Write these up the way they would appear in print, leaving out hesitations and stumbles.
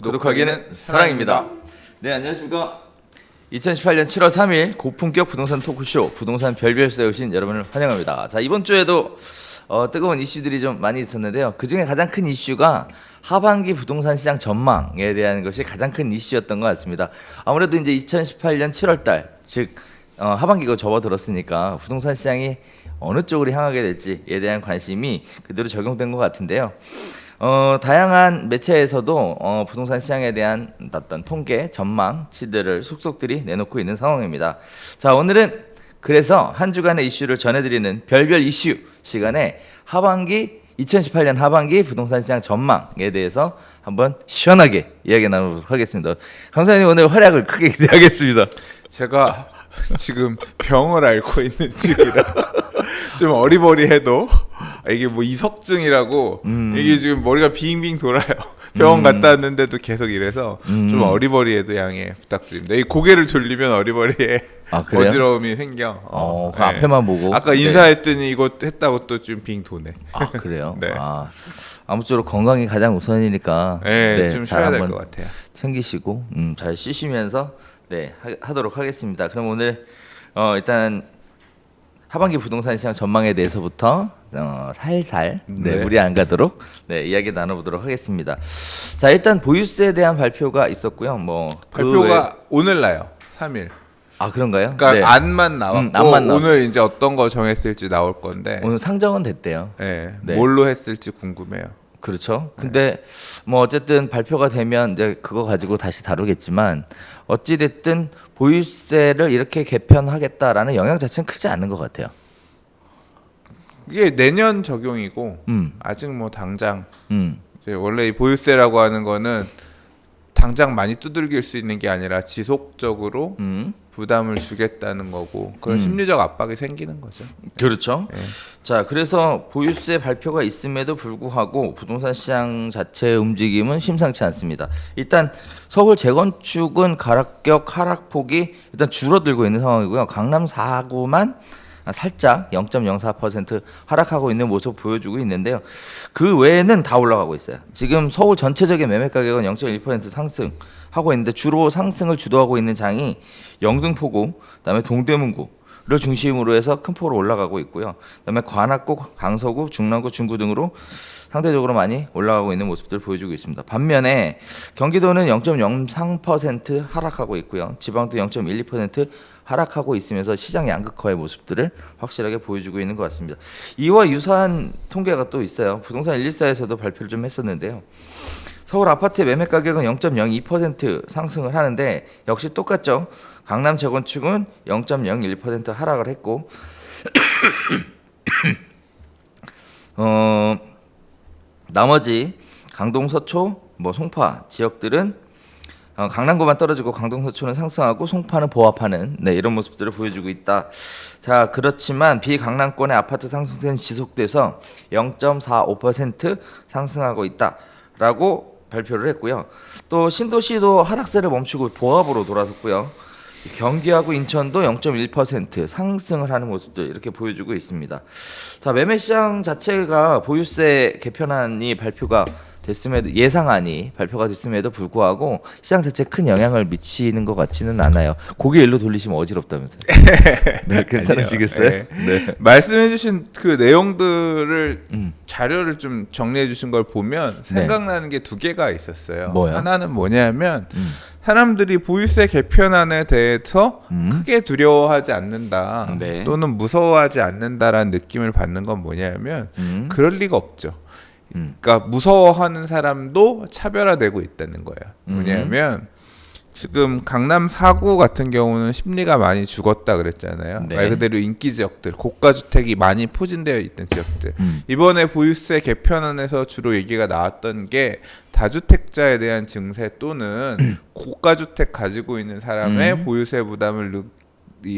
구독하기는 사랑입니다. 네, 안녕하십니까. 2018년 7월 3일 고품격 부동산 토크쇼 부동산 별별소에 오신 여러분을 환영합니다. 자, 이번 주에도 뜨거운 이슈들이 좀 많이 있었는데요. 그중에 가장 큰 이슈가 하반기 부동산 시장 전망에 대한 것이 가장 큰 이슈였던 것 같습니다. 아무래도 이제 2018년 7월 달, 즉 하반기가 접어들었으니까 부동산 시장이 어느 쪽으로 향하게 될지에 대한 관심이 그대로 적용된 것 같은데요. 다양한 매체에서도 부동산 시장에 대한 어떤 통계, 전망치들을 속속들이 내놓고 있는 상황입니다. 자, 오늘은 그래서 한 주간의 이슈를 전해드리는 별별 이슈 시간에 2018년 하반기 부동산 시장 전망에 대해서 한번 시원하게 이야기 나누도록 하겠습니다. 강사님 오늘 활약을 크게 기대하겠습니다. 제가 지금 병을 앓고 있는 중이라 좀 어리버리해도 이게 뭐 이석증이라고 이게 지금 머리가 빙빙 돌아요. 병원 갔다 왔는데도 계속 이래서 좀 어리버리해도 양해 부탁드립니다. 이 고개를 돌리면 어리버리에 어지러움이 생겨. 그 앞에만 보고. 아까 인사했더니 이거 했다고 또 좀 빙 도네. 아, 그래요? 네. 아무쪼록 건강이 가장 우선이니까 좀 쉬어야 될 것 같아요. 챙기시고 잘 쉬시면서 하도록 하겠습니다. 그럼 오늘 일단 하반기 부동산 시장 전망에 대해서부터 살살 무리 안 가도록 이야기 나눠보도록 하겠습니다. 자, 일단 보유세에 대한 발표가 있었고요. 발표가 오늘 나요. 3일. 아, 그런가요? 그러니까 안만 나왔고 안만 오늘 이제 어떤 거 정했을지 나올 건데 오늘 상정은 됐대요. 네. 뭘로 했을지 궁금해요. 그렇죠. 근데 어쨌든 발표가 되면 이제 그거 가지고 다시 다루겠지만 어찌 됐든 보유세를 이렇게 개편하겠다라는 영향 자체는 크지 않는 것 같아요. 이게 내년 적용이고 아직 뭐 당장 이제 원래 이 보유세라고 하는 거는 당장 많이 두들길 수 있는 게 아니라 지속적으로 부담을 주겠다는 거고 그런 심리적 압박이 생기는 거죠. 그렇죠. 자, 그래서 보유세 발표가 있음에도 불구하고 부동산 시장 자체의 움직임은 심상치 않습니다. 일단 서울 재건축은 가격 하락폭이 일단 줄어들고 있는 상황이고요. 강남 4구만 살짝 0.04% 하락하고 있는 모습 보여주고 있는데요. 그 외에는 다 올라가고 있어요. 지금 서울 전체적인 매매 가격은 0.1% 상승하고 있는데 주로 상승을 주도하고 있는 장이 영등포구, 그다음에 동대문구를 중심으로 해서 큰 폭으로 올라가고 있고요. 그다음에 관악구, 강서구, 중랑구, 중구 등으로 상대적으로 많이 올라가고 있는 모습들을 보여주고 있습니다. 반면에 경기도는 0.03% 하락하고 있고요. 지방도 0.12% 하락하고 있으면서 시장 양극화의 모습들을 확실하게 보여주고 있는 것 같습니다. 이와 유사한 통계가 또 있어요. 부동산 114에서도 발표를 좀 했었는데요. 서울 아파트 매매 가격은 0.02% 상승을 하는데 역시 똑같죠. 강남 재건축은 0.01% 하락을 했고 나머지 강동, 서초, 송파 지역들은 강남구만 떨어지고 강동, 서초는 상승하고 송파는 보합하는 이런 모습들을 보여주고 있다. 자, 그렇지만 비강남권의 아파트 상승세는 지속돼서 0.45% 상승하고 있다라고 발표를 했고요. 또 신도시도 하락세를 멈추고 보합으로 돌아섰고요. 경기하고 인천도 0.1% 상승을 하는 모습들 이렇게 보여주고 있습니다. 자, 매매 시장 자체가 보유세 개편안이 발표가 됐음에도 예상안이 발표가 됐음에도 불구하고 시장 자체에 큰 영향을 미치는 것 같지는 않아요. 고개 일로 돌리시면 어지럽다면서요. 네, 괜찮으시겠어요? 네. 말씀해주신 그 내용들을 자료를 좀 정리해주신 걸 보면 생각나는 게 두 개가 있었어요. 뭐요? 하나는 뭐냐면 사람들이 보유세 개편안에 대해서 크게 두려워하지 않는다 또는 무서워하지 않는다라는 느낌을 받는 건 뭐냐면 그럴 리가 없죠. 그러니까 무서워하는 사람도 차별화되고 있다는 거예요. 뭐냐면 지금 강남 4구 같은 경우는 심리가 많이 죽었다 그랬잖아요. 말 그대로 인기 지역들, 고가 주택이 많이 포진되어 있던 지역들. 이번에 보유세 개편안에서 주로 얘기가 나왔던 게 다주택자에 대한 증세 또는 고가 주택 가지고 있는 사람의 보유세 부담을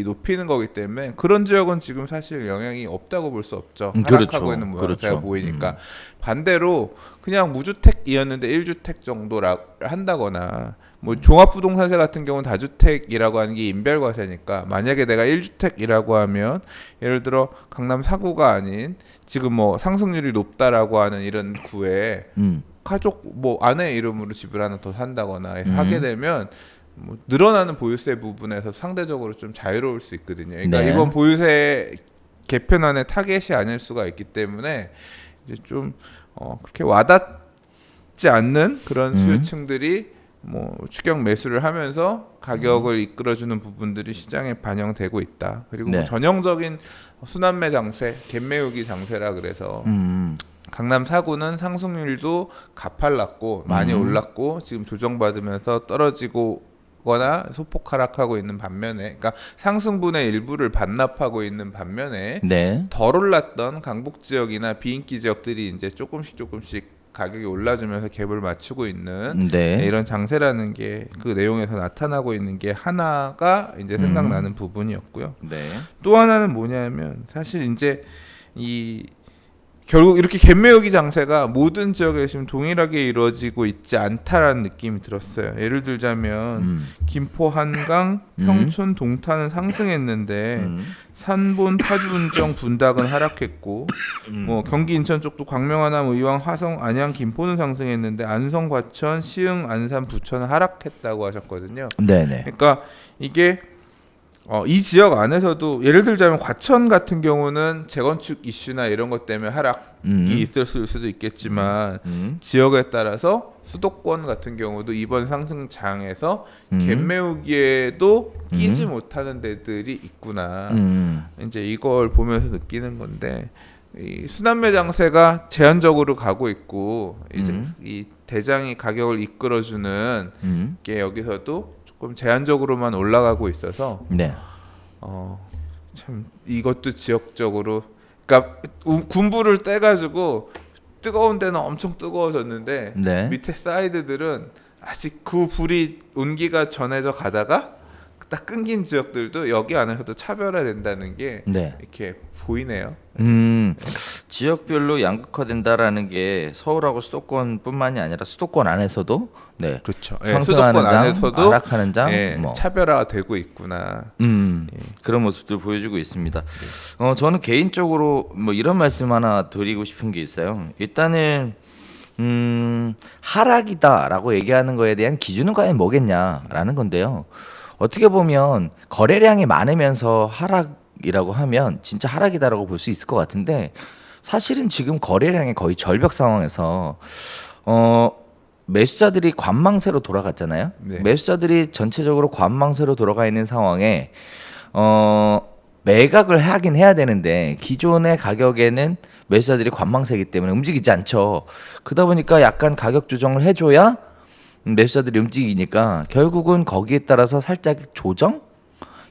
높이는 거기 때문에 그런 지역은 지금 사실 영향이 없다고 볼 수 없죠. 하락하고 있는 모양새가 보이니까. 반대로 그냥 무주택이었는데 1주택 정도라 한다거나 뭐 종합부동산세 같은 경우는 다주택이라고 하는 게 인별과세니까 만약에 내가 1주택이라고 하면 예를 들어 강남 4구가 아닌 지금 뭐 상승률이 높다라고 하는 이런 구에 가족 뭐 아내 이름으로 집을 하나 더 산다거나 음. 하게 되면 뭐 늘어나는 보유세 부분에서 상대적으로 좀 자유로울 수 있거든요. 그러니까 네. 이번 보유세 개편안의 타겟이 아닐 수가 있기 때문에 이제 좀 그렇게 와닿지 않는 그런 수요층들이 뭐 추격 매수를 하면서 가격을 이끌어주는 부분들이 시장에 반영되고 있다. 그리고 네. 뭐 전형적인 순환매 장세, 갭매우기 장세라 그래서 강남 4구는 상승률도 가팔랐고 많이 올랐고 지금 조정받으면서 떨어지거나 소폭 하락하고 있는 반면에, 그러니까 상승분의 일부를 반납하고 있는 반면에 네. 덜 올랐던 강북 지역이나 비인기 지역들이 이제 조금씩 가격이 올라주면서 갭을 맞추고 있는 네. 이런 장세라는 게 그 내용에서 나타나고 있는 게 하나가 이제 생각나는 부분이었고요. 네. 또 하나는 뭐냐면 사실 이제 이 결국 이렇게 갭매우기 장세가 모든 지역에 지금 동일하게 이루어지고 있지 않다라는 느낌이 들었어요. 예를 들자면 김포, 한강, 평촌, 동탄은 상승했는데 산본, 파주, 운정, 분당은 하락했고 뭐 경기 인천 쪽도 광명, 하남, 의왕, 화성, 안양, 김포는 상승했는데 안성, 과천, 시흥, 안산, 부천은 하락했다고 하셨거든요. 네네. 그러니까 이게 이 지역 안에서도 예를 들자면 과천 같은 경우는 재건축 이슈나 이런 것 때문에 하락이 있을 수도 있겠지만 지역에 따라서 수도권 같은 경우도 이번 상승장에서 갭매우기에도 끼지 못하는 데들이 있구나. 이제 이걸 보면서 느끼는 건데 이 순환매 장세가 제한적으로 가고 있고 이제 이 대장이 가격을 이끌어주는 게 여기서도 조금 제한적으로만 올라가고 있어서 네. 참 이것도 지역적으로, 그러니까 군부를 떼가지고 뜨거운 데는 엄청 뜨거워졌는데 네. 밑에 사이드들은 아직 그 불이 온기가 전해져 가다가 딱 끊긴 지역들도 여기 안에서도 차별화된다는 게 네. 이렇게 보이네요. 지역별로 양극화된다라는 게 서울하고 수도권뿐만이 아니라 수도권 안에서도 네. 그렇죠. 상승하는 수도권 장, 안에서도 하락하는 장, 뭐. 차별화되고 있구나. 그런 모습들 보여주고 있습니다. 저는 개인적으로 뭐 이런 말씀 하나 드리고 싶은 게 있어요. 일단은 하락이다라고 얘기하는 거에 대한 기준은 과연 뭐겠냐라는 건데요. 어떻게 보면 거래량이 많으면서 하락이라고 하면 진짜 하락이다라고 볼 수 있을 것 같은데 사실은 지금 거래량이 거의 절벽 상황에서 매수자들이 관망세로 돌아갔잖아요. 네. 매수자들이 전체적으로 관망세로 돌아가 있는 상황에 매각을 하긴 해야 되는데 기존의 가격에는 매수자들이 관망세이기 때문에 움직이지 않죠. 그러다 보니까 약간 가격 조정을 해줘야 매수자들이 움직이니까 결국은 거기에 따라서 살짝 조정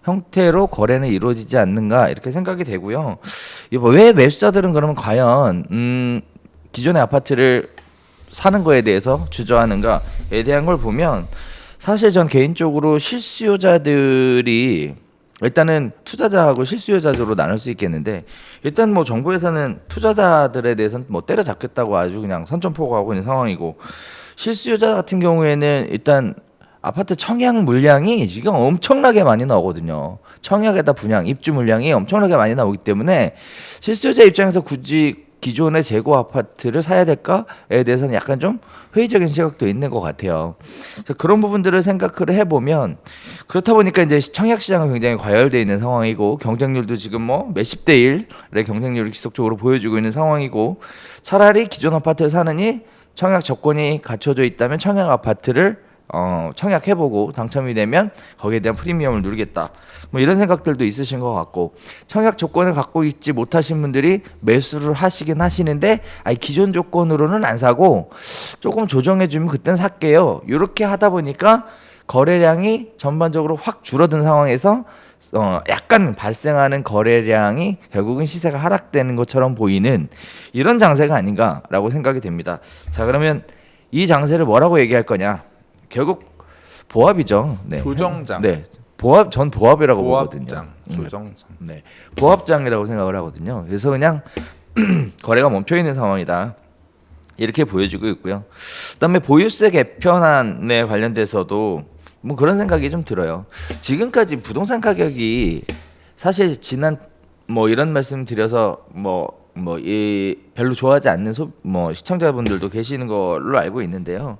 형태로 거래는 이루어지지 않는가 이렇게 생각이 되고요. 왜 매수자들은 그러면 과연 기존의 아파트를 사는 거에 대해서 주저하는가에 대한 걸 보면 사실 전 개인적으로 실수요자들이 일단은 투자자하고 실수요자로 나눌 수 있겠는데 일단 뭐 정부에서는 투자자들에 대해서는 뭐 때려잡겠다고 아주 그냥 선전포고하고 있는 상황이고 실수요자 같은 경우에는 일단 아파트 청약 물량이 지금 엄청나게 많이 나오거든요. 청약에다 분양, 입주 물량이 엄청나게 많이 나오기 때문에 실수요자 입장에서 굳이 기존의 재고 아파트를 사야 될까에 대해서는 약간 좀 회의적인 시각도 있는 것 같아요. 그래서 그런 부분들을 생각을 해보면 그렇다 보니까 이제 청약 시장은 굉장히 과열되어 있는 상황이고 경쟁률도 지금 뭐 몇십 대 1의 경쟁률을 지속적으로 보여주고 있는 상황이고 차라리 기존 아파트를 사느니 청약 조건이 갖춰져 있다면 청약 아파트를 청약해보고 당첨이 되면 거기에 대한 프리미엄을 누리겠다. 뭐 이런 생각들도 있으신 것 같고 청약 조건을 갖고 있지 못하신 분들이 매수를 하시긴 하시는데 기존 조건으로는 안 사고 조금 조정해주면 그땐 살게요. 이렇게 하다 보니까 거래량이 전반적으로 확 줄어든 상황에서 약간 발생하는 거래량이 결국은 시세가 하락되는 것처럼 보이는 이런 장세가 아닌가라고 생각이 됩니다. 자, 그러면 이 장세를 뭐라고 얘기할 거냐? 결국 보합이죠. 네. 조정장. 네. 전 보합이라고 보거든요. 조정장. 네. 보합장이라고 생각을 하거든요. 그래서 그냥 거래가 멈춰 있는 상황이다. 이렇게 보여지고 있고요. 그다음에 보유세 개편안에 관련돼서도 뭐 그런 생각이 좀 들어요. 지금까지 부동산 가격이 사실 지난 뭐 이런 말씀 드려서 뭐 뭐 이 별로 좋아하지 않는 뭐 시청자분들도 계시는 걸로 알고 있는데요.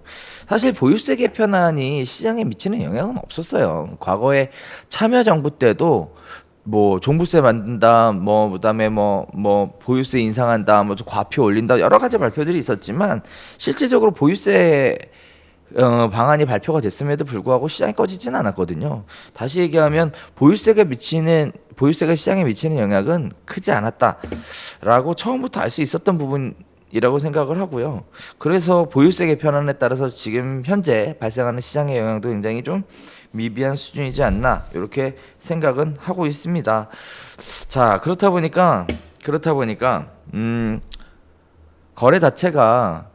사실 보유세 개편안이 시장에 미치는 영향은 없었어요. 과거에 참여정부 때도 뭐 종부세 만든다, 뭐 그다음에 뭐 보유세 인상한다, 뭐 과표 올린다 여러 가지 발표들이 있었지만 실질적으로 보유세 방안이 발표가 됐음에도 불구하고 시장이 꺼지진 않았거든요. 다시 얘기하면 보유세가 시장에 미치는 영향은 크지 않았다라고 처음부터 알 수 있었던 부분이라고 생각을 하고요. 그래서 보유세 개편안에 따라서 지금 현재 발생하는 시장의 영향도 굉장히 좀 미비한 수준이지 않나 이렇게 생각은 하고 있습니다. 자, 그렇다 보니까 거래 자체가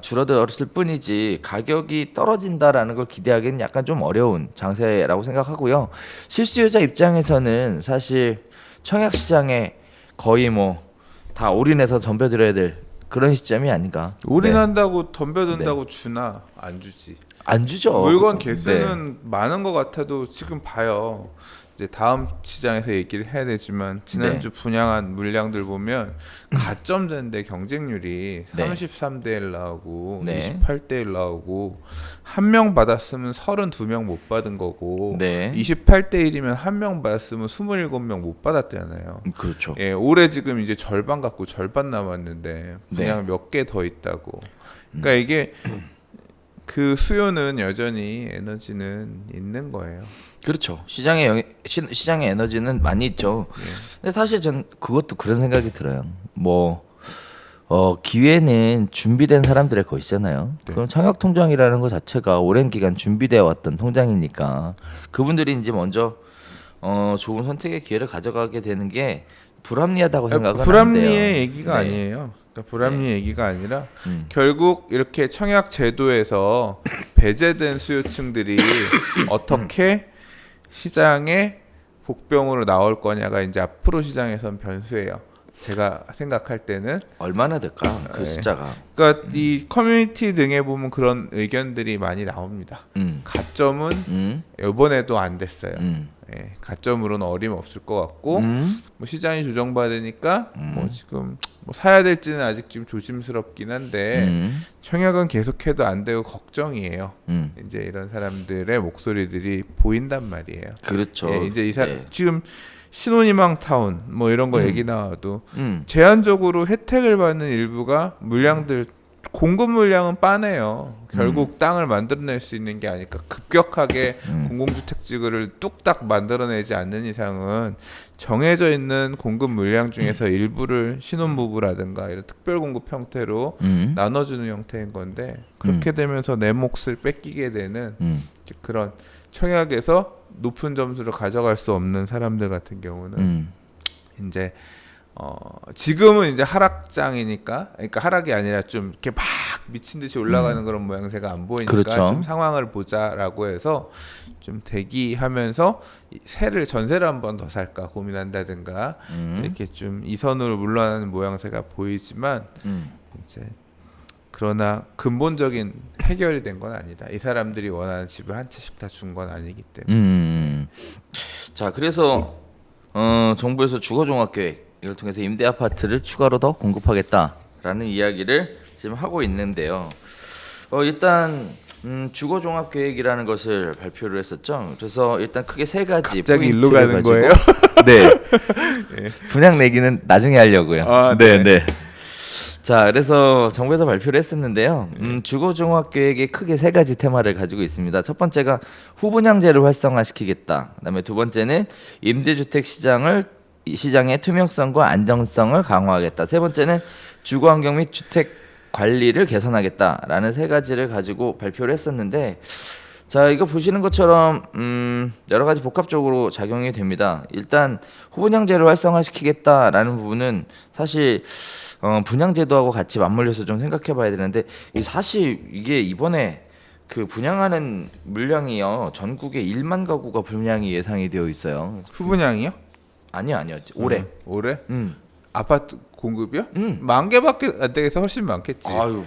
줄어들었을 뿐이지 가격이 떨어진다라는 걸 기대하기는 약간 좀 어려운 장세라고 생각하고요. 실수요자 입장에서는 사실 청약 시장에 거의 뭐 다 올인해서 덤벼들어야 될 그런 시점이 아닌가. 올인한다고 덤벼든다고 주나 안 주지. 안 주죠. 물건 개수는 많은 것 같아도 지금 봐요. 이제 다음 시장에서 얘기를 해야 되지만 지난주 분양한 물량들 보면 가점제인데 경쟁률이 33대 1 나오고 28대 1 나오고 한 명 받았으면 32명 못 받은 거고 28대 1이면 한 명 받았으면 27명 못 받았잖아요. 그렇죠. 예, 올해 지금 이제 절반 갖고 절반 남았는데 분양 몇 개 더 있다고. 그러니까 이게 그 수요는 여전히 에너지는 있는 거예요. 그렇죠. 시장의 에너지는 많이 있죠. 근데 사실 전 그것도 그런 생각이 들어요. 뭐 기회는 준비된 사람들의 것이잖아요. 그럼 청약 통장이라는 것 자체가 오랜 기간 준비되어 왔던 통장이니까 그분들이 이제 먼저 좋은 선택의 기회를 가져가게 되는 게 불합리하다고 생각은 하는데요. 불합리의 얘기가 아니에요. 그러니까 불합리 얘기가 아니라 결국 이렇게 청약 제도에서 배제된 수요층들이 어떻게 시장에 복병으로 나올 거냐가 이제 앞으로 시장에선 변수예요. 제가 생각할 때는 얼마나 될까 그 숫자가. 그러니까 이 커뮤니티 등에 보면 그런 의견들이 많이 나옵니다. 가점은 이번에도 안 됐어요. 예, 가점으로는 어림없을 것 같고 뭐 시장이 조정받으니까 뭐 지금 뭐 사야 될지는 아직 좀 조심스럽긴 한데 청약은 계속해도 안 되고 걱정이에요. 이제 이런 사람들의 목소리들이 보인단 말이에요. 그렇죠. 예, 이제 지금 신혼희망 타운 뭐 이런 거 얘기 나와도 제한적으로 혜택을 받는 일부가 물량들 공급 물량은 빠네요. 결국 땅을 만들어낼 수 있는 게 아니까 급격하게 공공주택지구를 뚝딱 만들어내지 않는 이상은 정해져 있는 공급 물량 중에서 일부를 신혼부부라든가 이런 특별 공급 형태로 나눠주는 형태인 건데 그렇게 되면서 내 몫을 뺏기게 되는 그런 청약에서 높은 점수를 가져갈 수 없는 사람들 같은 경우는 이제 지금은 이제 하락장이니까, 그러니까 하락이 아니라 좀 이렇게 막 미친 듯이 올라가는 그런 모양새가 안 보이니까 그렇죠. 좀 상황을 보자라고 해서 좀 대기하면서 전세를 한 번 더 살까 고민한다든가 이렇게 좀 이선으로 물러나는 모양새가 보이지만 이제 그러나 근본적인 해결이 된 건 아니다. 이 사람들이 원하는 집을 한 채씩 다 준 건 아니기 때문에. 자, 그래서 정부에서 주거종합계획 이걸 통해서 임대 아파트를 추가로 더 공급하겠다라는 이야기를 지금 하고 있는데요. 일단 주거종합계획이라는 것을 발표를 했었죠. 그래서 일단 크게 세 가지. 갑자기 일로 가는 가지고, 거예요? 네. 분양 내기는 나중에 하려고요. 네. 자, 그래서 정부에서 발표를 했었는데요. 주거종합계획이 크게 세 가지 테마를 가지고 있습니다. 첫 번째가 후분양제를 활성화시키겠다. 그다음에 두 번째는 임대주택 시장의 투명성과 안정성을 강화하겠다. 세 번째는 주거환경 및 주택 관리를 개선하겠다라는 세 가지를 가지고 발표를 했었는데, 자, 이거 보시는 것처럼 여러 가지 복합적으로 작용이 됩니다. 일단 후분양제를 활성화시키겠다라는 부분은 사실 분양제도하고 같이 맞물려서 좀 생각해봐야 되는데, 사실 이게 이번에 그 분양하는 물량이요 전국에 1만 가구가 분양이 예상이 되어 있어요. 후분양이요? 아니요. 올해. 올해? 아파트 공급이요? 10,000개밖에 안 되겠어. 훨씬 많겠지. 아유,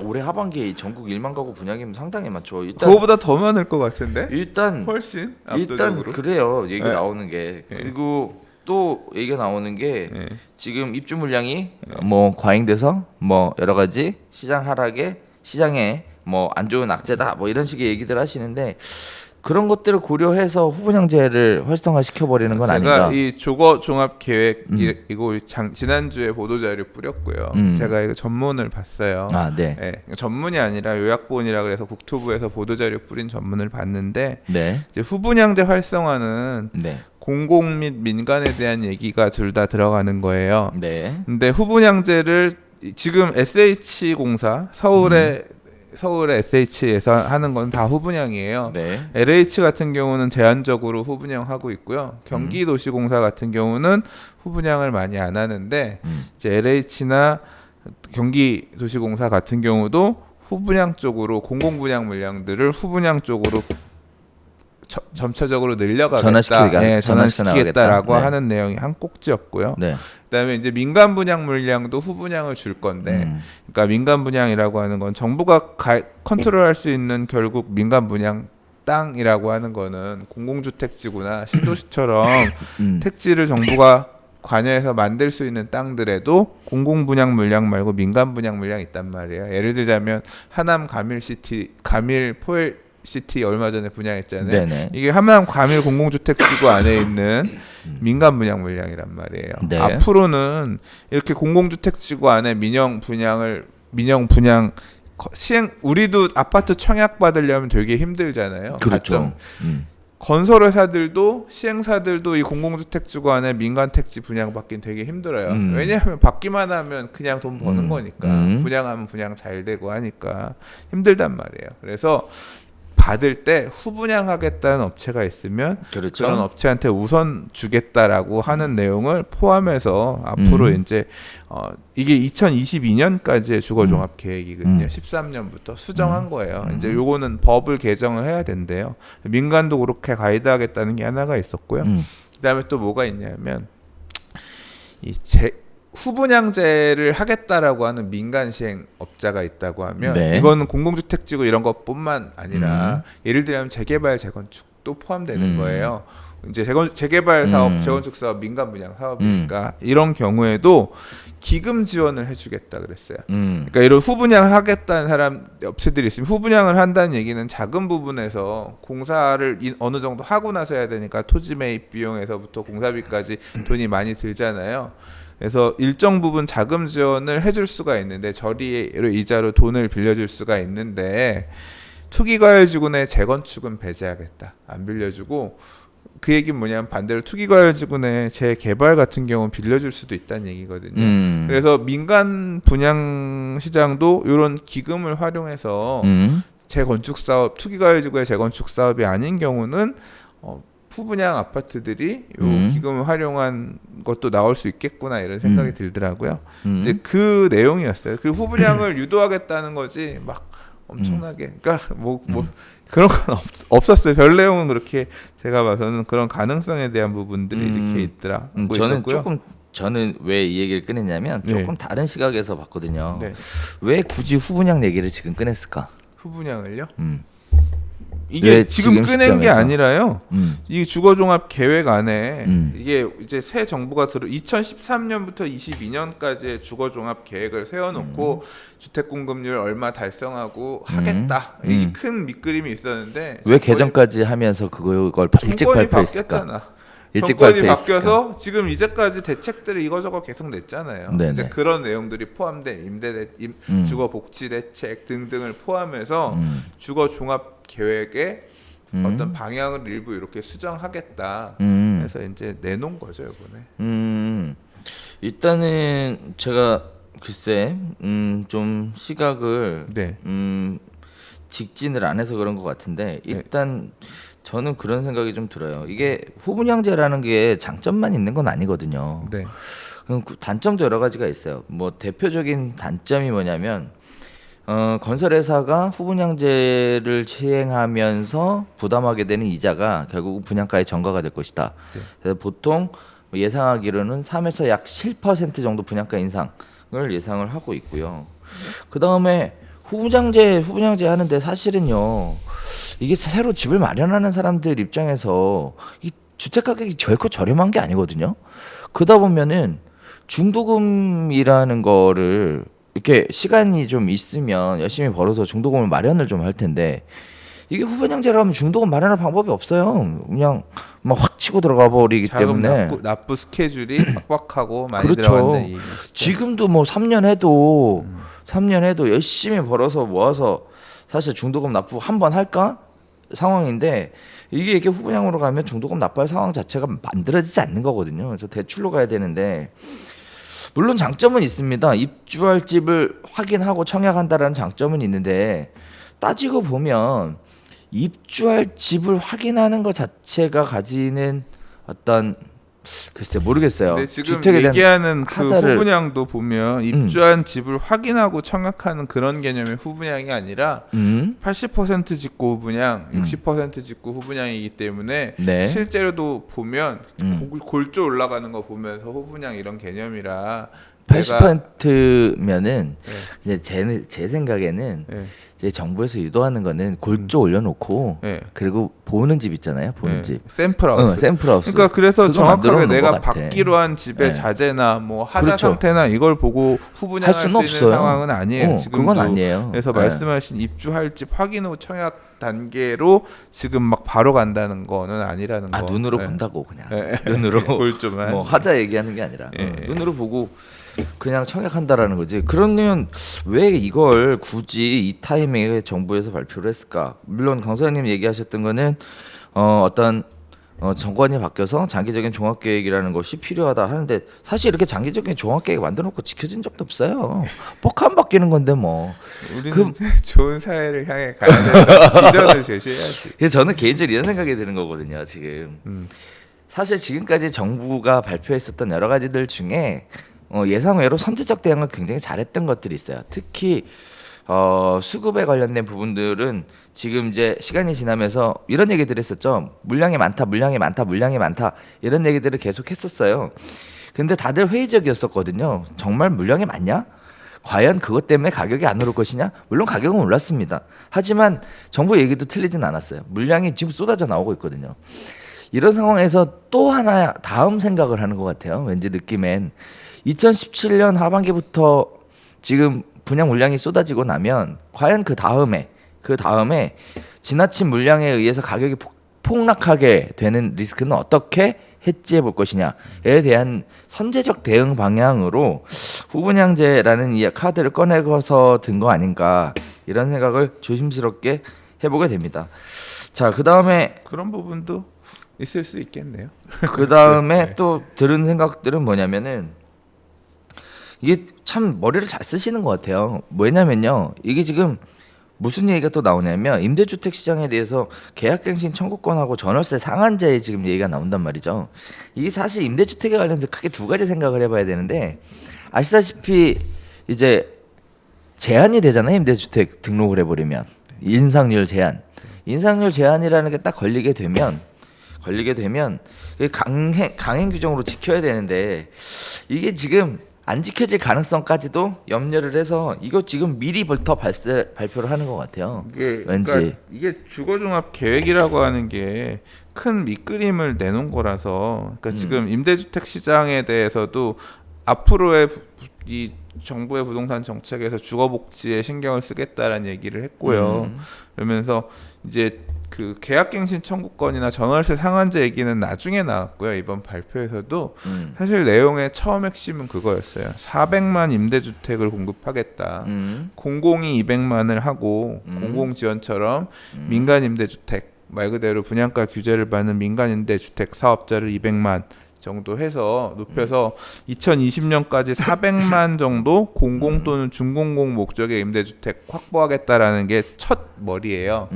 올해 하반기에 전국 1만 가구 분양이면 상당히 많죠. 일단 그거보다 더 많을 것 같은데? 일단 훨씬 압도적으로. 일단 그래요. 얘기 나오는 게. 그리고 또 얘기가 나오는 게 지금 입주 물량이 뭐 과잉돼서 뭐 여러 가지 시장 하락에 시장에 뭐 안 좋은 악재다 뭐 이런 식의 얘기들 하시는데 그런 것들을 고려해서 후분양제를 활성화시켜 버리는 건 제가 아닌가? 이 주거 종합 계획 이거 지난주에 보도 자료 뿌렸고요. 제가 이거 전문을 봤어요. 아, 네. 전문이 아니라 요약본이라 그래서 국토부에서 보도 자료 뿌린 전문을 봤는데 네. 이제 후분양제 활성화는 네. 공공 및 민간에 대한 얘기가 둘 다 들어가는 거예요. 네. 근데 후분양제를 지금 SH공사 서울의 SH에서 하는 건 다 후분양이에요. 네. LH 같은 경우는 제한적으로 후분양하고 있고요. 경기도시공사 같은 경우는 후분양을 많이 안 하는데 이제 LH나 경기도시공사 같은 경우도 후분양 쪽으로 공공분양 물량들을 후분양 쪽으로 점차적으로 늘려가겠다, 전환시키겠다라고 네. 하는 내용이 한 꼭지였고요. 네. 그다음에 이제 민간 분양 물량도 후분양을 줄 건데, 그러니까 민간 분양이라고 하는 건 정부가 컨트롤할 수 있는 결국 민간 분양 땅이라고 하는 거는 공공주택지구나 신도시처럼 택지를 정부가 관여해서 만들 수 있는 땅들에도 공공 분양 물량 말고 민간 분양 물량이 있단 말이에요. 예를 들자면 하남 가밀시티, 가밀 포엘 시티 얼마 전에 분양했잖아요. 네네. 이게 하남 가밀 공공주택지구 안에 있는 민간 분양 물량이란 말이에요. 네. 앞으로는 이렇게 공공주택지구 안에 민영 분양 시행 우리도 아파트 청약 받으려면 되게 힘들잖아요. 그렇죠. 건설회사들도 시행사들도 이 공공주택지구 안에 민간 택지 분양받긴 되게 힘들어요. 왜냐하면 받기만 하면 그냥 돈 버는 거니까 분양하면 분양 잘 되고 하니까 힘들단 말이에요. 그래서 받을 때 후분양하겠다는 업체가 있으면 그렇죠. 그런 업체한테 우선 주겠다라고 하는 내용을 포함해서 앞으로 이제 이게 2022년까지의 주거종합 계획이거든요. 13년부터 수정한 거예요. 이제 요거는 법을 개정을 해야 된대요. 민간도 그렇게 가이드하겠다는 게 하나가 있었고요. 그다음에 또 뭐가 있냐면 후분양제를 하겠다라고 하는 민간 시행업자가 있다고 하면 네. 이거는 공공주택지구 이런 것뿐만 아니라 예를 들면 재개발 재건축도 포함되는 거예요. 이제 재개발 사업, 재건축 사업, 민간 분양 사업이니까 이런 경우에도 기금 지원을 해주겠다 그랬어요. 그러니까 이런 후분양 하겠다는 사람 업체들이 있으면 후분양을 한다는 얘기는 작은 부분에서 공사를 어느 정도 하고 나서 해야 되니까 토지 매입 비용에서부터 공사비까지 돈이 많이 들잖아요. 그래서 일정 부분 자금 지원을 해줄 수가 있는데 저리로 이자로 돈을 빌려줄 수가 있는데 투기과열지구내 재건축은 배제하겠다. 안 빌려주고 그 얘기는 뭐냐면 반대로 투기과열지구내 재개발 같은 경우는 빌려줄 수도 있다는 얘기거든요. 그래서 민간 분양 시장도 이런 기금을 활용해서 재건축 사업, 투기과열지구의 재건축 사업이 아닌 경우는 후분양 아파트들이 요 기금을 활용한 것도 나올 수 있겠구나 이런 생각이 들더라고요. 이제 그 내용이었어요. 그 후분양을 유도하겠다는 거지 막 엄청나게. 그러니까 뭐 그런 건 없었어요. 별 내용은 그렇게 제가 봐서는 그런 가능성에 대한 부분들이 이렇게 있더라. 저는 왜 이 얘기를 꺼냈냐면 조금 다른 시각에서 봤거든요. 네. 왜 굳이 후분양 얘기를 지금 꺼냈을까? 후분양을요? 음. 이게 지금 꺼낸 게 시점에서. 아니라요. 이 주거종합 계획 안에 이게 이제 새 정부가 2013년부터 22년까지의 주거종합 계획을 세워놓고 주택 공급률 얼마 달성하고 하겠다. 이게 큰 밑그림이 있었는데 왜 개정까지 하면서 그걸 일찍 발표했을까? 바뀌었잖아. 일찍 정권이 발표했을까? 바뀌어서 지금 이제까지 대책들을 이거저거 계속 냈잖아요. 네네. 이제 그런 내용들이 포함된 주거 복지 대책 등등을 포함해서 주거 종합 계획의 어떤 방향을 일부 이렇게 수정하겠다. 해서 이제 내놓은 거죠 이번에. 일단은 제가 글쎄 좀 시각을 네. 직진을 안 해서 그런 것 같은데 일단 저는 그런 생각이 좀 들어요. 이게 후분양제라는 게 장점만 있는 건 아니거든요. 네. 단점도 여러 가지가 있어요. 뭐 대표적인 단점이 뭐냐면 건설회사가 후분양제를 시행하면서 부담하게 되는 이자가 결국 분양가의 전가가 될 것이다. 네. 그래서 보통 예상하기로는 3에서 약 7% 정도 분양가 인상을 예상을 하고 있고요. 그 다음에 후분양제 하는데 사실은요. 이게 새로 집을 마련하는 사람들 입장에서 주택 가격이 결코 저렴한 게 아니거든요. 그러다 보면은 중도금이라는 거를 이렇게 시간이 좀 있으면 열심히 벌어서 중도금을 마련을 좀 할 텐데 이게 후분양제로 하면 중도금 마련할 방법이 없어요. 그냥 막 확 치고 들어가 버리기 때문에 납부 스케줄이 빡빡하고 많이 그렇죠. 들어간다는 얘기죠. 지금도 뭐 3년 해도 3년 해도 열심히 벌어서 모아서 사실 중도금 납부 한 번 할까 상황인데 이게 이렇게 후분양으로 가면 중도금 납부할 상황 자체가 만들어지지 않는 거거든요. 그래서 대출로 가야 되는데 물론 장점은 있습니다. 입주할 집을 확인하고 청약한다라는 장점은 있는데 따지고 보면 입주할 집을 확인하는 것 자체가 가지는 어떤 글쎄 모르겠어요. 근데 지금 주택에 대한 얘기하는 그 하자를 후분양도 보면 입주한 집을 확인하고 청약하는 그런 개념의 후분양이 아니라 80% 짓고 후분양, 60% 짓고 후분양이기 때문에 네. 실제로도 보면 골조 올라가는 거 보면서 후분양 이런 개념이라 80%면은 네. 이제 제 생각에는 네. 이제 정부에서 유도하는 거는 골조 올려놓고 네. 그리고 보는 집 있잖아요. 보는 네. 집. 샘플하우스. 샘플하우스. 그러니까 그래서 그거 정확하게 만들어 놓은 내가 것 같아. 받기로 한 집의 네. 자재나 뭐 하자 그렇죠. 상태나 이걸 보고 후분양할 수 수는 있는 없어요. 상황은 아니에요. 지금도. 그건 아니에요. 그래서 네. 말씀하신 입주할 집 확인 후 청약 단계로 지금 막 바로 간다는 거는 아니라는 거. 눈으로 네. 본다고 그냥 네. 눈으로 골조만. 뭐 하자 얘기하는 게 아니라 눈으로 보고 그냥 청약한다라는 거지. 그러면 왜 이걸 굳이 이 타이밍에 정부에서 발표를 했을까? 물론 강 소장님 얘기하셨던 거는 어떤 정권이 바뀌어서 장기적인 종합계획이라는 것이 필요하다 하는데 사실 이렇게 장기적인 종합계획 만들어놓고 지켜진 적도 없어요. 뻑한 바뀌는 건데 뭐. 우리는 좋은 사회를 향해 가야 된다. 비전을 제시해야지. 그래서 저는 개인적으로 이런 생각이 드는 거거든요. 지금 사실 지금까지 정부가 발표했었던 여러 가지들 중에 예상외로 선제적 대응을 굉장히 잘했던 것들이 있어요. 특히 수급에 관련된 부분들은 지금 이제 시간이 지나면서 이런 얘기들 했었죠. 물량이 많다, 물량이 많다, 물량이 많다 이런 얘기들을 계속 했었어요. 근데 다들 회의적이었었거든요. 정말 물량이 많냐? 과연 그것 때문에 가격이 안 오를 것이냐? 물론 가격은 올랐습니다. 하지만 정부 얘기도 틀리진 않았어요. 물량이 지금 쏟아져 나오고 있거든요. 이런 상황에서 또 하나 다음 생각을 하는 것 같아요. 왠지 느낌엔 2017년 하반기부터 지금 분양 물량이 쏟아지고 나면 과연 그 다음에 지나친 물량에 의해서 가격이 폭락하게 되는 리스크는 어떻게 해지해 볼 것이냐에 대한 선제적 대응 방향으로 후분양제라는 이 카드를 꺼내서 든 거 아닌가 이런 생각을 조심스럽게 해보게 됩니다. 자, 그 다음에 그런 부분도 있을 수 있겠네요. 그 다음에 또 들은 생각들은 뭐냐면은 이게 참 머리를 잘 쓰시는 것 같아요. 뭐냐면요, 이게 지금 무슨 얘기가 또 나오냐면 임대주택 시장에 대해서 계약갱신 청구권하고 전월세 상한제 지금 얘기가 나온단 말이죠. 이게 사실 임대주택에 관련해서 크게 두 가지 생각을 해봐야 되는데 아시다시피 이제 제한이 되잖아요. 임대주택 등록을 해버리면 인상률 제한이라는 게 딱 걸리게 되면 강행 규정으로 지켜야 되는데 이게 지금 안 지켜질 가능성까지도 염려를 해서 이거 지금 미리부터 발표를 하는 것 같아요. 왠지 그러니까 이게 주거종합 계획이라고 하는 게 큰 밑그림을 내놓은 거라서 그러니까 지금 임대주택 시장에 대해서도 앞으로의 이 정부의 부동산 정책에서 주거복지에 신경을 쓰겠다라는 얘기를 했고요. 그러면서 이제 그 계약갱신 청구권이나 전월세 상한제 얘기는 나중에 나왔고요. 이번 발표에서도 사실 내용의 처음 핵심은 그거였어요. 400만 임대주택을 공급하겠다. 공공이 200만을 하고 공공지원처럼 민간 임대주택 말 그대로 분양가 규제를 받는 민간 임대주택 사업자를 200만 정도 해서 높여서 2020년까지 400만 정도 공공 또는 중공공 목적의 임대주택 확보하겠다라는 게 첫 머리예요.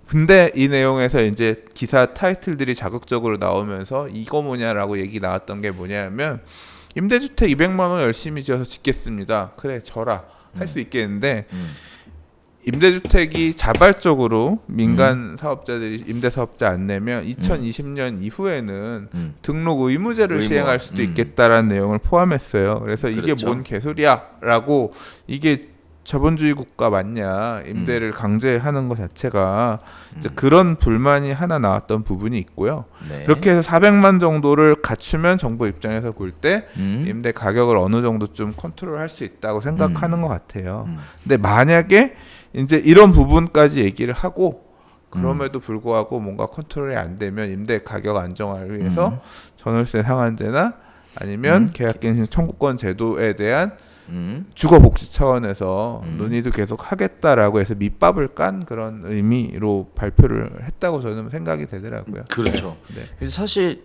근데 이 내용에서 이제 기사 타이틀들이 자극적으로 나오면서 이거 뭐냐라고 얘기 나왔던 게 뭐냐면 임대주택 200만 원 열심히 지어서 짓겠습니다. 그래 져라 할 수 있겠는데 임대주택이 자발적으로 민간 사업자들이 임대사업자 안 내면 2020년 이후에는 등록 의무제를 시행할 수도 있겠다라는 내용을 포함했어요. 그래서 이게 그렇죠. 뭔 개소리야라고 이게 자본주의 국가 맞냐 임대를 강제하는 것 자체가 이제 그런 불만이 하나 나왔던 부분이 있고요. 네. 그렇게 해서 400만 정도를 갖추면 정부 입장에서 볼 때 임대 가격을 어느 정도 좀 컨트롤할 수 있다고 생각하는 것 같아요. 근데 만약에 이제 이런 부분까지 얘기를 하고 그럼에도 불구하고 뭔가 컨트롤이 안 되면 임대 가격 안정화를 위해서 전월세 상한제나 아니면 계약갱신 청구권 제도에 대한 주거 복지 차원에서 논의도 계속 하겠다라고 해서 밑밥을 깐 그런 의미로 발표를 했다고 저는 생각이 되더라고요. 그렇죠. 네. 그래서 사실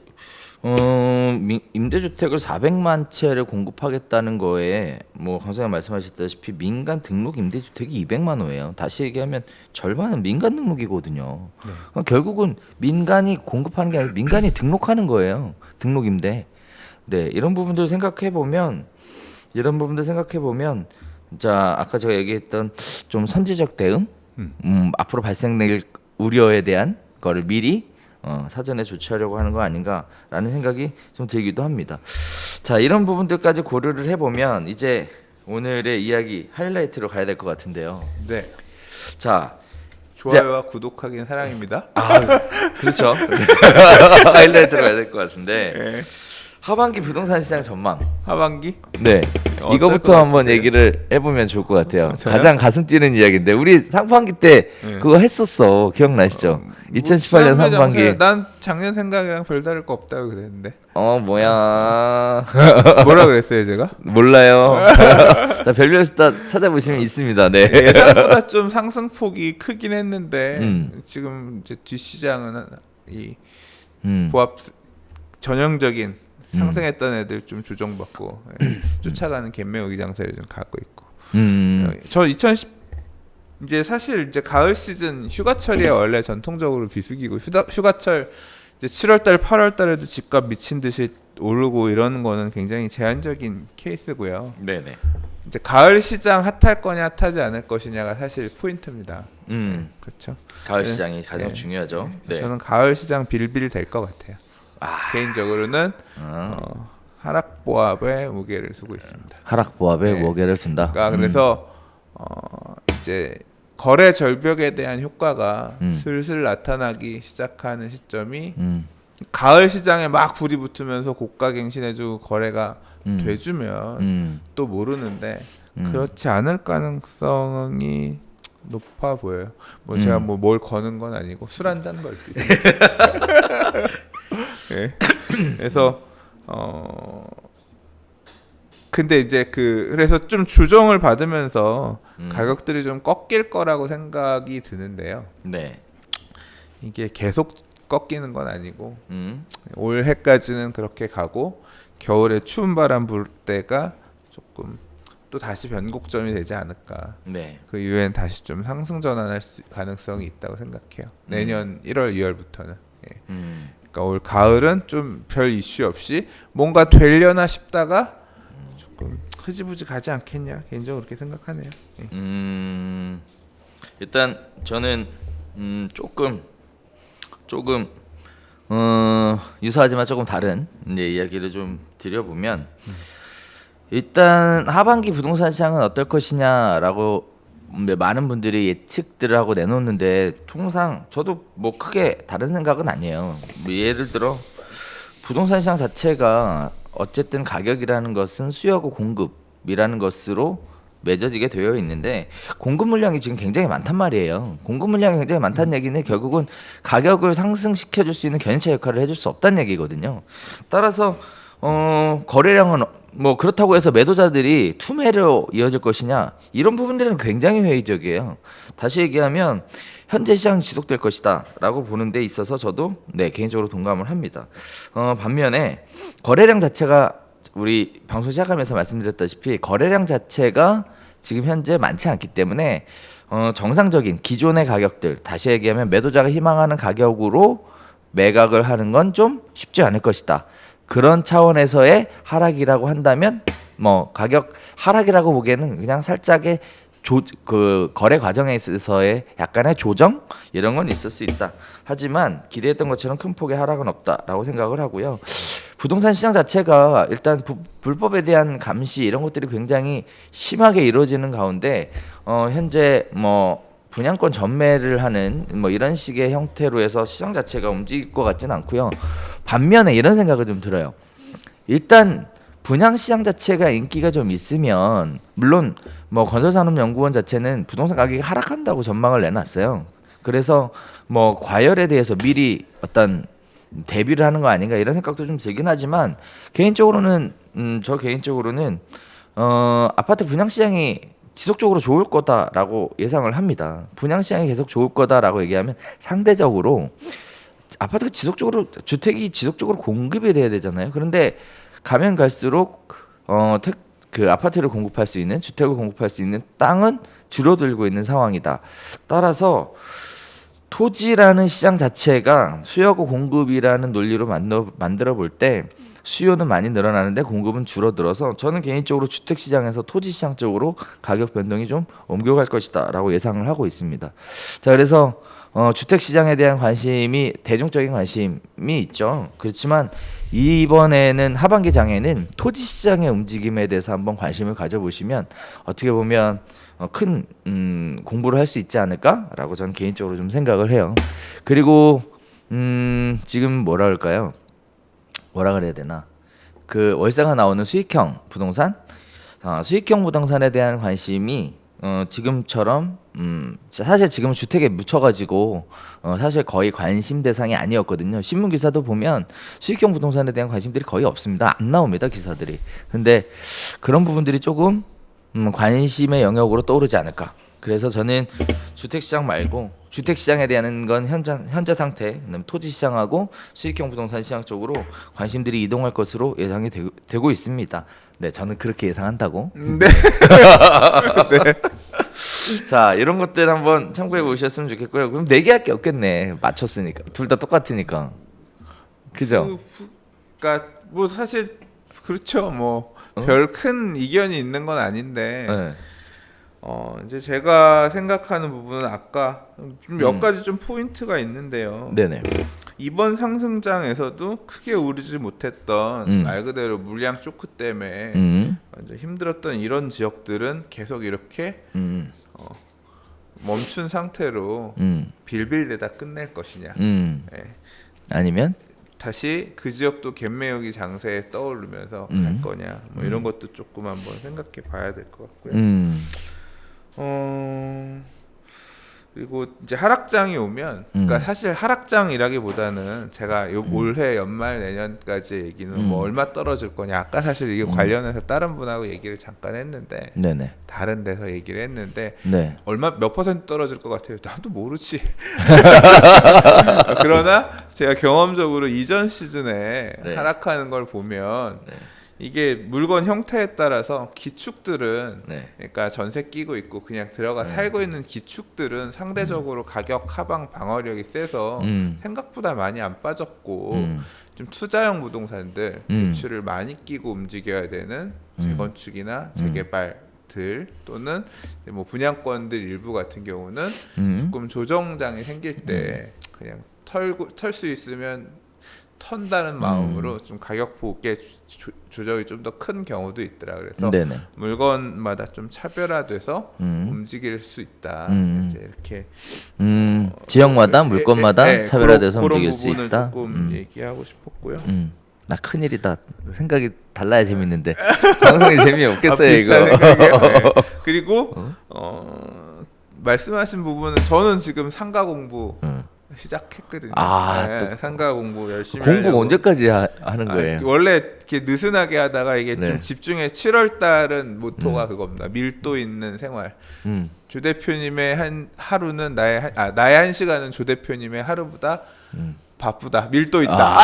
임대주택을 400만 채를 공급하겠다는 거에 뭐 강소장 말씀하셨다시피 민간 등록 임대주택이 200만 호예요. 다시 얘기하면 절반은 민간 등록이거든요. 그럼 결국은 민간이 공급하는 게 아니라 민간이 등록하는 거예요. 등록 임대. 네, 이런 부분들 생각해 보면 자 아까 제가 얘기했던 좀 선제적 대응, 앞으로 발생될 우려에 대한 거를 미리 사전에 조치하려고 하는 거 아닌가라는 생각이 좀 들기도 합니다. 자 이런 부분들까지 고려를 해보면 이제 오늘의 이야기 하이라이트로 가야 될 것 같은데요. 네. 자 좋아요와 구독하기는 사랑입니다. 그렇죠. 하이라이트로 가야 될 것 같은데. 네. 하반기 부동산 시장 전망. 하반기? 네. 어떨 이거부터 것 한번 같으세요? 얘기를 해보면 좋을 것 같아요. 저요? 가장 가슴 뛰는 이야기인데 우리 상반기 때 그거 했었어. 기억나시죠? 2018년 상반기. 난 작년 생각이랑 별다를 거 없다고 그랬는데. 뭐야. 뭐라 그랬어요 제가? 몰라요. 자 별별 수다 찾아보시면 있습니다. 네. 예상보다 좀 상승폭이 크긴 했는데 지금 이제 뒷시장은 이 보합 전형적인 상승했던 애들 좀 조정받고 쫓아가는 갭매우기 장세를 좀 갖고 있고. 저 2010 이제 사실 이제 가을 시즌 휴가철이 원래 전통적으로 비수기고 휴가철 이제 7월달 8월달에도 집값 미친 듯이 오르고 이러는 거는 굉장히 제한적인 케이스고요. 네네. 이제 가을 시장 핫할 거냐 핫하지 않을 것이냐가 사실 포인트입니다. 그렇죠. 가을 시장이 가장 중요하죠. 네. 저는 가을 시장 빌빌 될 것 같아요. 개인적으로는 하락 보합에 무게를 두고 있습니다. 하락 보합에 네. 무게를 둔다. 그러니까 그래서 이제 거래 절벽에 대한 효과가 슬슬 나타나기 시작하는 시점이 가을 시장에 막 불이 붙으면서 고가 갱신해주고 거래가 돼주면 또 모르는데 그렇지 않을 가능성이 높아 보여요. 뭐 제가 뭘 거는 건 아니고 술 한 잔 걸 수 있어요. 네. 그래서 근데 이제 그래서 좀 조정을 받으면서 가격들이 좀 꺾일 거라고 생각이 드는데요. 네. 이게 계속 꺾이는 건 아니고 올해까지는 그렇게 가고 겨울에 추운 바람 불 때가 조금 또 다시 변곡점이 되지 않을까. 네. 그 이후엔 다시 좀 상승 전환할 가능성이 있다고 생각해요. 내년 1월, 2월부터는. 예. 그러니까 올 가을은 좀 별 이슈 없이 뭔가 되려나 싶다가 조금 흐지부지 가지 않겠냐 개인적으로 그렇게 생각하네요. 예. 일단 저는 조금 유사하지만 조금 다른 이제 이야기를 좀 드려보면 일단 하반기 부동산 시장은 어떨 것이냐라고 많은 분들이 예측들을 하고 내놓는데 통상 저도 뭐 크게 다른 생각은 아니에요. 뭐 예를 들어 부동산 시장 자체가 어쨌든 가격이라는 것은 수요하고 공급이라는 것으로 맺어지게 되어 있는데 공급 물량이 지금 굉장히 많단 말이에요. 공급 물량이 굉장히 많다는 얘기는 결국은 가격을 상승시켜 줄 수 있는 견인차 역할을 해줄 수 없다는 얘기거든요. 따라서 거래량은 뭐 그렇다고 해서 매도자들이 투매로 이어질 것이냐 이런 부분들은 굉장히 회의적이에요. 다시 얘기하면 현재 시장 지속될 것이다라고 보는 데 있어서 저도 네 개인적으로 동감을 합니다. 반면에 거래량 자체가 우리 방송 시작하면서 말씀드렸다시피 거래량 자체가 지금 현재 많지 않기 때문에 정상적인 기존의 가격들 다시 얘기하면 매도자가 희망하는 가격으로 매각을 하는 건 좀 쉽지 않을 것이다. 그런 차원에서의 하락이라고 한다면 뭐 가격 하락이라고 보기에는 그냥 살짝의 그 거래 과정에 있어서의 약간의 조정 이런 건 있을 수 있다. 하지만 기대했던 것처럼 큰 폭의 하락은 없다라고 생각을 하고요. 부동산 시장 자체가 일단 불법에 대한 감시 이런 것들이 굉장히 심하게 이루어지는 가운데 현재 뭐 분양권 전매를 하는 뭐 이런 식의 형태로 해서 시장 자체가 움직일 것 같지는 않고요. 반면에 이런 생각이 좀 들어요. 일단 분양 시장 자체가 인기가 좀 있으면 물론 뭐 건설산업연구원 자체는 부동산 가격이 하락한다고 전망을 내놨어요. 그래서 뭐 과열에 대해서 미리 어떤 대비를 하는 거 아닌가 이런 생각도 좀 들긴 하지만 개인적으로는 저 개인적으로는 아파트 분양 시장이 지속적으로 좋을 거다라고 예상을 합니다. 분양 시장이 계속 좋을 거다라고 얘기하면 상대적으로 아파트가 지속적으로 주택이 지속적으로 공급이 돼야 되잖아요. 그런데 가면 갈수록 그 아파트를 공급할 수 있는 주택을 공급할 수 있는 땅은 줄어들고 있는 상황이다. 따라서 토지라는 시장 자체가 수요하고 공급이라는 논리로 만들어 볼 때 수요는 많이 늘어나는데 공급은 줄어들어서 저는 개인적으로 주택 시장에서 토지 시장 쪽으로 가격 변동이 좀 옮겨갈 것이다라고 예상을 하고 있습니다. 자, 그래서 주택 시장에 대한 관심이 대중적인 관심이 있죠. 그렇지만 이번에는 하반기 장에는 토지 시장의 움직임에 대해서 한번 관심을 가져보시면 어떻게 보면 큰 공부를 할 수 있지 않을까라고 저는 개인적으로 좀 생각을 해요. 그리고 지금 뭐라 그럴까요? 뭐라 그래야 되나? 그 월세가 나오는 수익형 부동산, 수익형 부동산에 대한 관심이 지금처럼 사실 지금 주택에 묻혀가지고 사실 거의 관심 대상이 아니었거든요. 신문 기사도 보면 수익형 부동산에 대한 관심들이 거의 없습니다. 안 나옵니다, 기사들이. 근데 그런 부분들이 조금 관심의 영역으로 떠오르지 않을까. 그래서 저는 주택 시장 말고 주택 시장에 대한 건 현재 상태, 그다음에 토지 시장하고 수익형 부동산 시장 쪽으로 관심들이 이동할 것으로 예상이 되고 있습니다. 네, 저는 그렇게 예상한다고. 네. 네. 자, 이런 것들 한번 참고해 보셨으면 좋겠고요. 그럼 내기할 게 없겠네. 맞췄으니까. 둘 다 똑같으니까. 그죠? 그러니까 뭐 사실 그렇죠. 뭐 별 큰 이견이 있는 건 아닌데. 네. 이제 제가 생각하는 부분은 아까 몇 가지 좀 포인트가 있는데요. 네네. 이번 상승장에서도 크게 오르지 못했던 말 그대로 물량 쇼크 때문에 완전 힘들었던 이런 지역들은 계속 이렇게 멈춘 상태로 빌빌대다 끝낼 것이냐. 예. 아니면 다시 그 지역도 갭매우기 장세에 떠오르면서 갈 거냐. 뭐 이런 것도 조금 한번 생각해 봐야 될 것 같고요. 그리고 이제 하락장이 오면, 그러니까 사실 하락장이라기보다는 제가 올해 연말 내년까지 얘기는 뭐 얼마 떨어질 거냐. 아까 사실 이게 관련해서 다른 분하고 얘기를 잠깐 했는데, 네네. 다른 데서 얘기를 했는데, 네. 얼마 몇 퍼센트 떨어질 것 같아요. 나도 모르지. 그러나 제가 경험적으로 이전 시즌에 네. 하락하는 걸 보면. 네. 이게 물건 형태에 따라서 기축들은 네. 그러니까 전세 끼고 있고 그냥 들어가 살고 있는 기축들은 상대적으로 가격 하방 방어력이 세서 생각보다 많이 안 빠졌고 좀 투자형 부동산들 대출을 많이 끼고 움직여야 되는 재건축이나 재개발들 또는 뭐 분양권들 일부 같은 경우는 조금 조정장이 생길 때 그냥 털 수 있으면 턴다는 마음으로 좀 가격폭의 조정이 좀 더 큰 경우도 있더라. 그래서 네네. 물건마다 좀 차별화돼서 움직일 수 있다. 이제 이렇게 지역마다 물건마다 차별화돼서 움직일 수 부분을 있다. 조금 얘기하고 싶었고요. 나 큰일이다. 생각이 달라야 재밌는데 방송이 재미없겠어요 이거. 네. 그리고 말씀하신 부분은 저는 지금 상가 공부 시작했거든요. 네, 상가 공부 열심히 공부 하려고. 언제까지 하는 거예요? 원래 이렇게 느슨하게 하다가 이게 네. 좀 집중해. 7월 달은 모토가 그겁니다. 밀도 있는 생활. 조 대표님의 한 하루는 나의 한 시간은 조 대표님의 하루보다 바쁘다. 밀도 있다.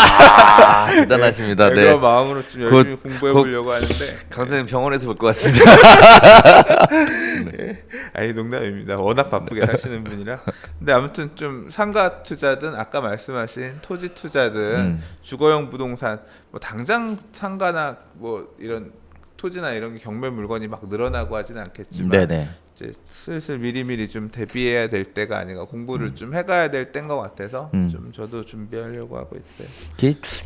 대단하십니다. 네. 그런 마음으로 좀 열심히 공부해 보려고 하는데. 강사님 병원에서 볼 것 같습니다. 네. 아니 농담입니다. 워낙 바쁘게 사시는 분이라. 근데 아무튼 좀 상가 투자든 아까 말씀하신 토지 투자든 주거용 부동산 뭐 당장 상가나 뭐 이런 토지나 이런 게 경매 물건이 막 늘어나고 하진 않겠지만 네네. 이제 슬슬 미리미리 좀 대비해야 될 때가 아닌가 공부를 좀 해가야 될 때인 것 같아서 좀 저도 준비하려고 하고 있어요.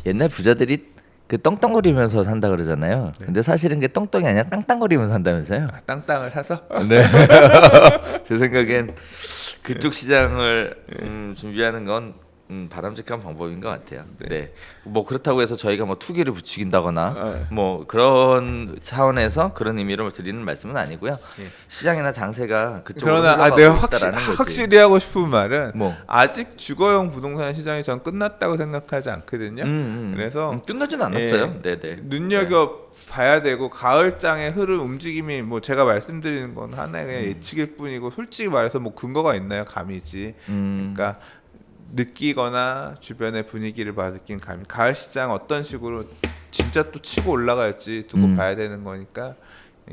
옛날 부자들이 그 떵떵거리면서 산다 그러잖아요. 근데 사실은 그게 떵떵이 아니라 땅땅거리면서 산다면서요? 아, 땅땅을 사서? 네. 제 생각엔 그쪽 시장을 준비하는 건 바람직한 방법인 것 같아요. 네. 뭐 그렇다고 해서 저희가 뭐 투기를 부추긴다거나 뭐 그런 차원에서 그런 의미로 드리는 말씀은 아니고요. 시장이나 장세가 그쪽으로 그러나 흘러가고 내가 있다라는 거지. 확실히 하고 싶은 말은 뭐. 아직 주거용 부동산 시장이 전 끝났다고 생각하지 않거든요. 그래서 끝나진 않았어요. 네네. 눈여겨 봐야 되고 가을장의 흐름 움직임이 뭐 제가 말씀드리는 건 하나의 그냥 예측일 뿐이고 솔직히 말해서 뭐 근거가 있나요? 감이지. 그러니까 느끼거나 주변의 분위기를 봐 느낀 감이 가을 시장 어떤 식으로 진짜 또 치고 올라갈지 두고 봐야 되는 거니까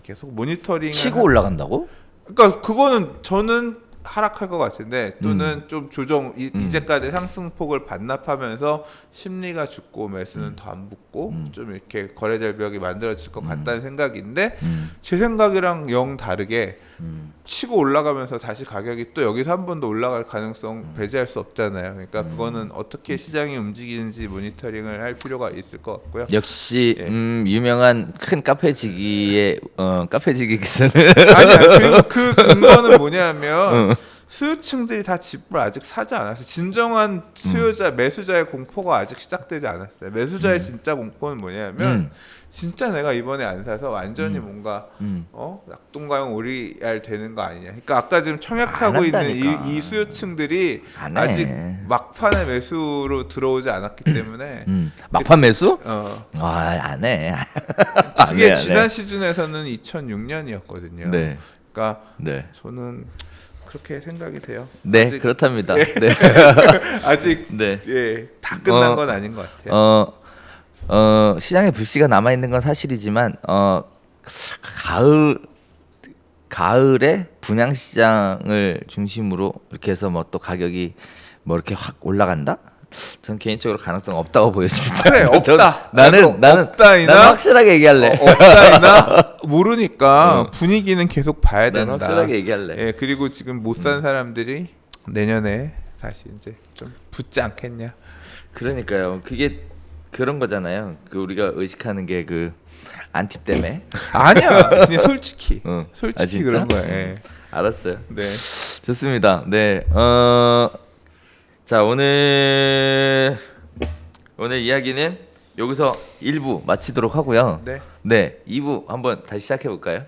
계속 모니터링 치고 올라간다고? 그러니까 그거는 저는 하락할 것 같은데 또는 좀 조정 이제까지 상승폭을 반납하면서 심리가 죽고 매수는 더 안 붙고 좀 이렇게 거래 절벽이 만들어질 것 같다는 생각인데 제 생각이랑 영 다르게 치고 올라가면서 다시 가격이 또 여기서 한 번 더 올라갈 가능성 배제할 수 없잖아요. 그러니까 그거는 어떻게 시장이 움직이는지 모니터링을 할 필요가 있을 것 같고요. 역시 유명한 큰 카페지기의 카페지기 기사는 아니야. 그리고 그 근거는 뭐냐면 수요층들이 다 집을 아직 사지 않았어요. 진정한 수요자, 매수자의 공포가 아직 시작되지 않았어요. 매수자의 진짜 공포는 뭐냐면 진짜 내가 이번에 안 사서 완전히 뭔가 낙동강용 오리알 되는 거 아니냐. 그러니까 아까 지금 청약하고 안 있는 한다니까. 이 수요층들이 안 해. 아직 막판의 매수로 들어오지 않았기 때문에 막판 매수? 어, 안 해. 그게 지난 시즌에서는 2006년이었거든요. 네. 그러니까 네. 저는 그렇게 생각이 돼요. 네, 아직, 그렇답니다. 네. 아직 네. 다 끝난 건 아닌 것 같아요. 시장에 불씨가 남아 있는 건 사실이지만 가을에 분양 시장을 중심으로 이렇게 해서 뭐 또 가격이 뭐 이렇게 확 올라간다? 전 개인적으로 가능성 없다고 보여집니다. 그래, 없다. 나는 없다이나 나는 확실하게 얘기할래. 없다이나 모르니까 분위기는 계속 봐야 된다. 나는 확실하게 얘기할래. 예, 그리고 지금 못 산 사람들이 내년에 다시 이제 좀 붙지 않겠냐. 그러니까요. 그게 그런 거잖아요. 그 우리가 의식하는 게 그 안티 때문에. 아니야. 그냥 솔직히. 솔직히 진짜? 그런 거야. 예. 알았어요. 네. 좋습니다. 네. 자, 오늘 이야기는 여기서 1부 마치도록 하고요. 네. 네, 2부 한번 다시 시작해 볼까요?